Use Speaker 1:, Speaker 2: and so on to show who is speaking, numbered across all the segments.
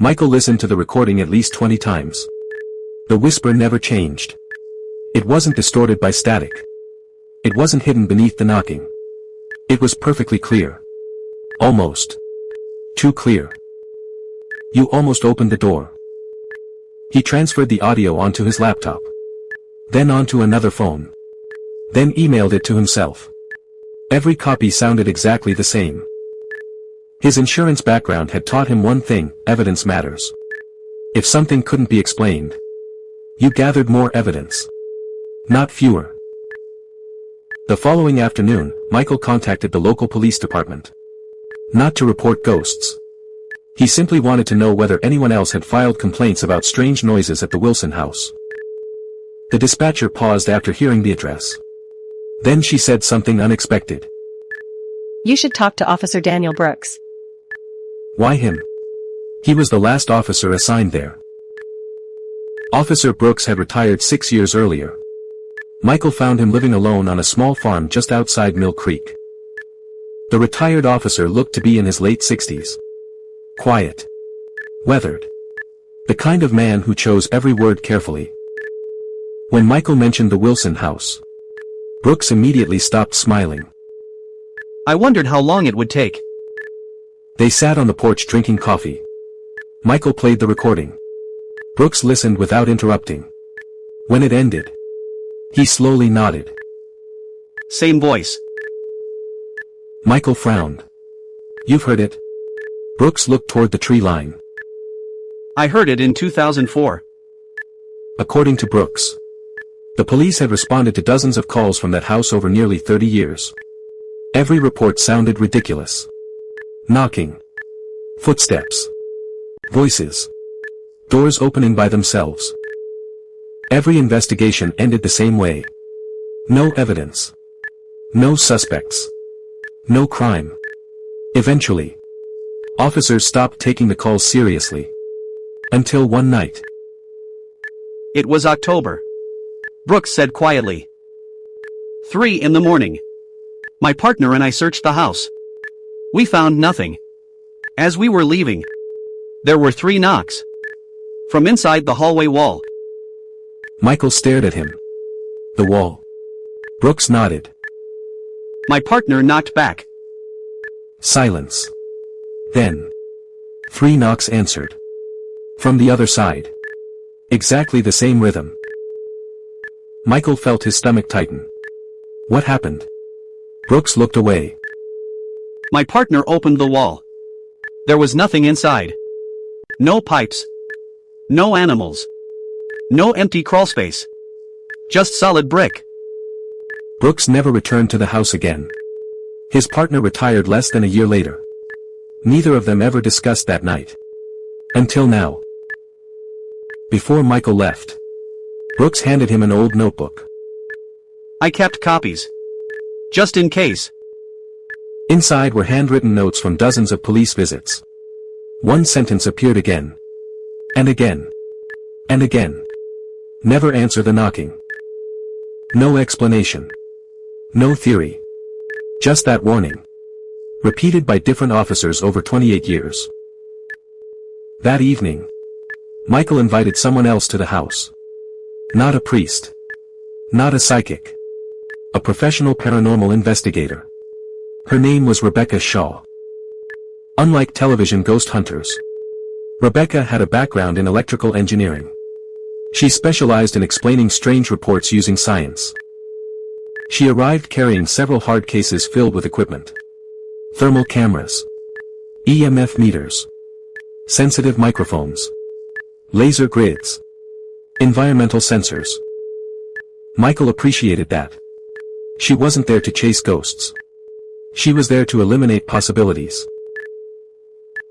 Speaker 1: Michael listened to the recording at least 20 times. The whisper never changed. It wasn't distorted by static. It wasn't hidden beneath the knocking. It was perfectly clear. Almost. Too clear. You almost opened the door. He transferred the audio onto his laptop. Then onto another phone. Then emailed it to himself. Every copy sounded exactly the same. His insurance background had taught him one thing: evidence matters. If something couldn't be explained, you gathered more evidence. Not fewer. The following afternoon, Michael contacted the local police department. Not to report ghosts. He simply wanted to know whether anyone else had filed complaints about strange noises at the Wilson house. The dispatcher paused after hearing the address. Then she said something unexpected.
Speaker 2: You should talk to Officer Daniel Brooks.
Speaker 1: Why him? He was the last officer assigned there. Officer Brooks had retired 6 years earlier. Michael found him living alone on a small farm just outside Mill Creek. The retired officer looked to be in his late 60s. Quiet. Weathered. The kind of man who chose every word carefully. When Michael mentioned the Wilson house, Brooks immediately stopped smiling.
Speaker 3: I wondered how long it would take.
Speaker 1: They sat on the porch drinking coffee. Michael played the recording. Brooks listened without interrupting. When it ended, he slowly nodded.
Speaker 3: Same voice.
Speaker 1: Michael frowned. You've heard it? Brooks looked toward the tree line.
Speaker 3: I heard it in 2004.
Speaker 1: According to Brooks, the police had responded to dozens of calls from that house over nearly 30 years. Every report sounded ridiculous. Knocking. Footsteps. Voices. Doors opening by themselves. Every investigation ended the same way. No evidence. No suspects. No crime. Eventually, officers stopped taking the calls seriously. Until one night.
Speaker 3: It was October. Brooks said quietly. 3 in the morning. My partner and I searched the house. We found nothing. As we were leaving, there were 3 knocks. From inside the hallway wall.
Speaker 1: Michael stared at him. The wall. Brooks nodded.
Speaker 3: My partner knocked back.
Speaker 1: Silence. Then, 3 knocks answered. From the other side. Exactly the same rhythm. Michael felt his stomach tighten. What happened? Brooks looked away.
Speaker 3: My partner opened the wall. There was nothing inside. No pipes. No animals. No empty crawlspace. Just solid brick.
Speaker 1: Brooks never returned to the house again. His partner retired less than a year later. Neither of them ever discussed that night. Until now. Before Michael left, Brooks handed him an old notebook.
Speaker 3: I kept copies. Just in case.
Speaker 1: Inside were handwritten notes from dozens of police visits. One sentence appeared again. And again. And again. Never answer the knocking. No explanation. No theory. Just that warning. Repeated by different officers over 28 years. That evening, Michael invited someone else to the house. Not a priest. Not a psychic. A professional paranormal investigator. Her name was Rebecca Shaw. Unlike television ghost hunters, Rebecca had a background in electrical engineering. She specialized in explaining strange reports using science. She arrived carrying several hard cases filled with equipment. Thermal cameras. EMF meters. Sensitive microphones. Laser grids. Environmental sensors. Michael appreciated that. She wasn't there to chase ghosts. She was there to eliminate possibilities.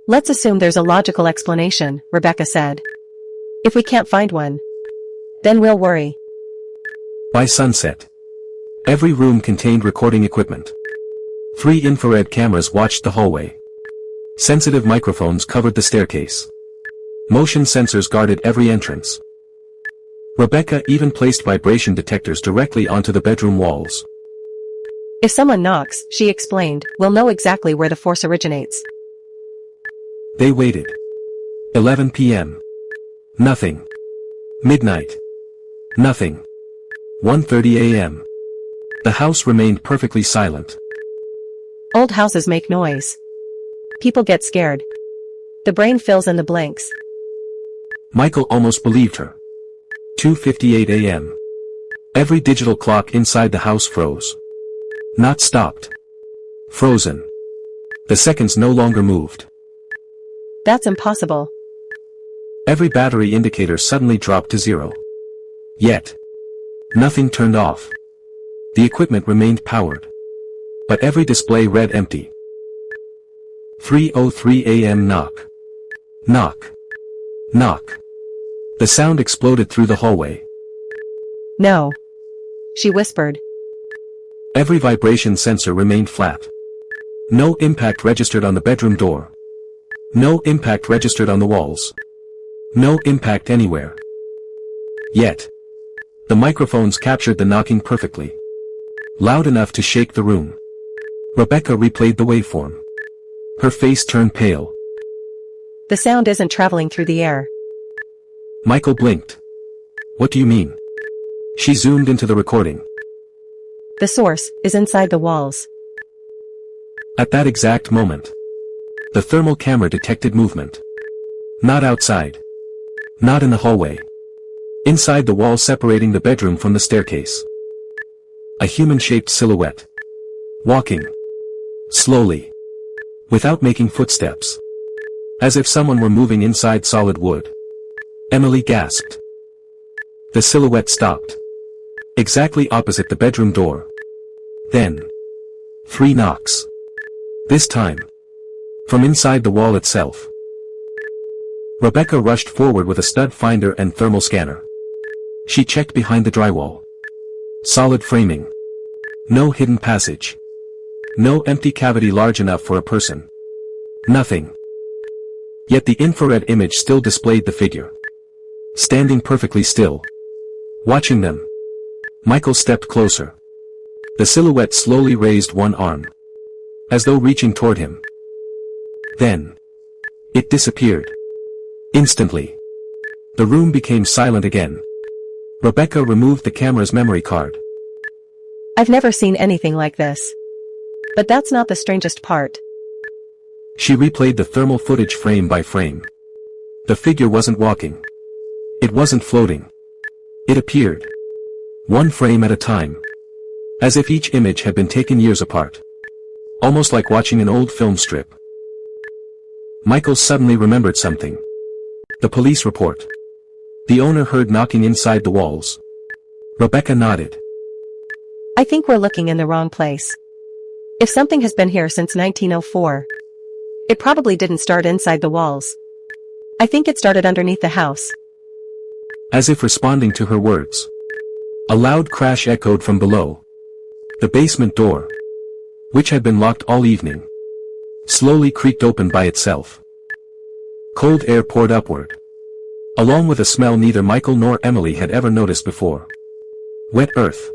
Speaker 2: Let's assume there's a logical explanation, Rebecca said. If we can't find one, then we'll worry.
Speaker 1: By sunset, every room contained recording equipment. 3 infrared cameras watched the hallway. Sensitive microphones covered the staircase. Motion sensors guarded every entrance. Rebecca even placed vibration detectors directly onto the bedroom walls.
Speaker 2: If someone knocks, she explained, we'll know exactly where the force originates.
Speaker 1: They waited. 11 p.m. Nothing. Midnight. Nothing. 1:30 a.m. The house remained perfectly silent.
Speaker 2: Old houses make noise. People get scared. The brain fills in the blanks.
Speaker 1: Michael almost believed her. 2:58 a.m. Every digital clock inside the house froze. Not stopped. Frozen. The seconds no longer moved.
Speaker 2: That's impossible.
Speaker 1: Every battery indicator suddenly dropped to zero. Yet, nothing turned off. The equipment remained powered. But every display read empty. 3:03 a.m. Knock. Knock. Knock. The sound exploded through the hallway.
Speaker 2: No. She whispered.
Speaker 1: Every vibration sensor remained flat. No impact registered on the bedroom door. No impact registered on the walls. No impact anywhere. Yet, the microphones captured the knocking perfectly. Loud enough to shake the room. Rebecca replayed the waveform. Her face turned pale.
Speaker 2: The sound isn't traveling through the air.
Speaker 1: Michael blinked. What do you mean? She zoomed into the recording.
Speaker 2: The source is inside the walls.
Speaker 1: At that exact moment, the thermal camera detected movement. Not outside. Not in the hallway. Inside the wall separating the bedroom from the staircase. A human-shaped silhouette. Walking. Slowly. Without making footsteps. As if someone were moving inside solid wood. Emily gasped. The silhouette stopped. Exactly opposite the bedroom door. Then. 3 knocks. This time. From inside the wall itself. Rebecca rushed forward with a stud finder and thermal scanner. She checked behind the drywall. Solid framing. No hidden passage. No empty cavity large enough for a person. Nothing. Yet the infrared image still displayed the figure. Standing perfectly still. Watching them. Michael stepped closer. The silhouette slowly raised one arm. As though reaching toward him. Then. It disappeared. Instantly. The room became silent again. Rebecca removed the camera's memory card.
Speaker 2: I've never seen anything like this. But that's not the strangest part.
Speaker 1: She replayed the thermal footage frame by frame. The figure wasn't walking. It wasn't floating. It appeared. One frame at a time. As if each image had been taken years apart. Almost like watching an old film strip. Michael suddenly remembered something. The police report. The owner heard knocking inside the walls. Rebecca nodded.
Speaker 2: I think we're looking in the wrong place. If something has been here since 1904, it probably didn't start inside the walls. I think it started underneath the house.
Speaker 1: As if responding to her words. A loud crash echoed from below. The basement door, which had been locked all evening, slowly creaked open by itself. Cold air poured upward. Along with a smell neither Michael nor Emily had ever noticed before. Wet earth.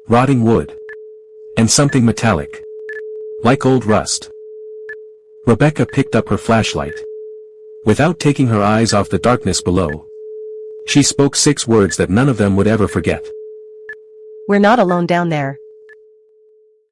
Speaker 1: Rotting wood. And something metallic. Like old rust. Rebecca picked up her flashlight. Without taking her eyes off the darkness below. She spoke 6 words that none of them would ever forget.
Speaker 2: We're not alone down there.